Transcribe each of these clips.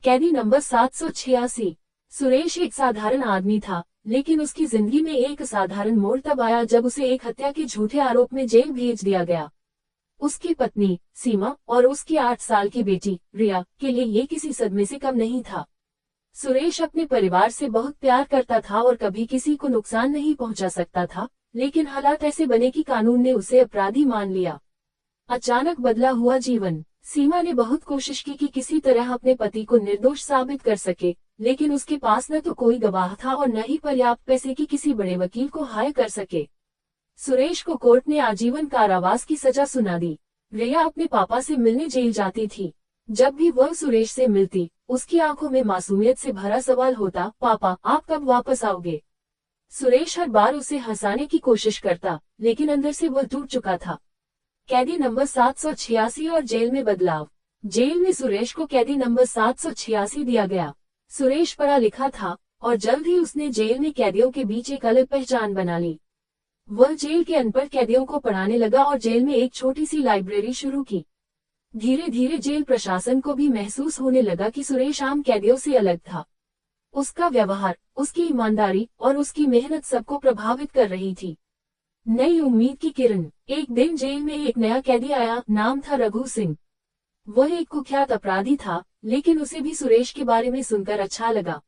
कैदी नंबर 786। सुरेश एक साधारण आदमी था, लेकिन उसकी जिंदगी में एक असाधारण मोड़ तब आया जब उसे एक हत्या के झूठे आरोप में जेल भेज दिया गया। उसकी पत्नी सीमा और उसकी 8 साल की बेटी रिया के लिए ये किसी सदमे से कम नहीं था। सुरेश अपने परिवार से बहुत प्यार करता था और कभी किसी को नुकसान नहीं पहुंचा सकता था, लेकिन हालात ऐसे बने कि कानून ने उसे अपराधी मान लिया। अचानक बदला हुआ जीवन। सीमा ने बहुत कोशिश की कि किसी तरह अपने पति को निर्दोष साबित कर सके, लेकिन उसके पास न तो कोई गवाह था और न ही पर्याप्त पैसे की किसी बड़े वकील को हायर कर सके। सुरेश को कोर्ट ने आजीवन कारावास की सजा सुना दी। रिया अपने पापा से मिलने जेल जाती थी। जब भी वह सुरेश से मिलती, उसकी आंखों में मासूमियत से भरा सवाल होता, पापा आप कब वापस आओगे। सुरेश हर बार उसे हंसाने की कोशिश करता, लेकिन अंदर से वह टूट चुका था। कैदी नंबर 786 और जेल में बदलाव। जेल में सुरेश को कैदी नंबर 786 दिया गया। सुरेश पढ़ा लिखा था और जल्द ही उसने जेल में कैदियों के बीच एक अलग पहचान बना ली। वह जेल के अनपढ़ कैदियों को पढ़ाने लगा और जेल में एक छोटी सी लाइब्रेरी शुरू की। धीरे धीरे जेल प्रशासन को भी महसूस होने लगा कि सुरेश आम कैदियों से अलग था। उसका व्यवहार, उसकी ईमानदारी और उसकी मेहनत सबको प्रभावित कर रही थी। नई उम्मीद की किरण। एक दिन जेल में एक नया कैदी आया, नाम था रघु सिंह। वह एक कुख्यात अपराधी था, लेकिन उसे भी सुरेश के बारे में सुनकर अच्छा लगा।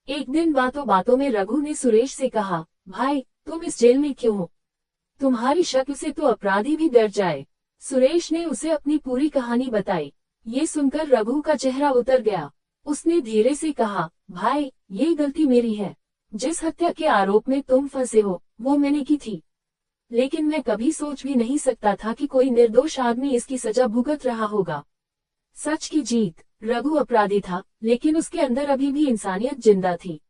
एक दिन बातों बातों में रघु ने सुरेश से कहा, भाई तुम इस जेल में क्यों हो? तुम्हारी शक्ल से तो अपराधी भी डर जाए। सुरेश ने उसे अपनी पूरी कहानी बताई। ये सुनकर रघु का चेहरा उतर गया। उसने धीरे से कहा, भाई ये गलती मेरी है। जिस हत्या के आरोप में तुम फंसे हो, वो मैंने की थी। लेकिन मैं कभी सोच भी नहीं सकता था कि कोई निर्दोष आदमी इसकी सजा भुगत रहा होगा। सच की जीत। रघु अपराधी था, लेकिन उसके अंदर अभी भी इंसानियत जिंदा थी।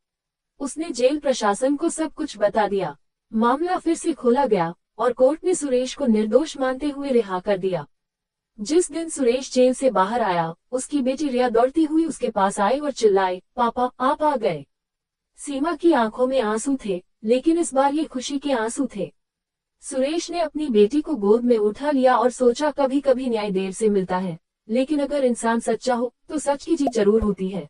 उसने जेल प्रशासन को सब कुछ बता दिया। मामला फिर से खोला गया और कोर्ट ने सुरेश को निर्दोष मानते हुए रिहा कर दिया। जिस दिन सुरेश जेल से बाहर आया, उसकी बेटी रिया दौड़ती हुई उसके पास आई और चिल्लाए, पापा आप आ गए। सीमा की आंखों में आंसू थे, लेकिन इस बार ये खुशी के आंसू थे। सुरेश ने अपनी बेटी को गोद में उठा लिया और सोचा, कभी कभी न्याय देर से मिलता है, लेकिन अगर इंसान सच्चा हो तो सच की जीत जरूर होती है।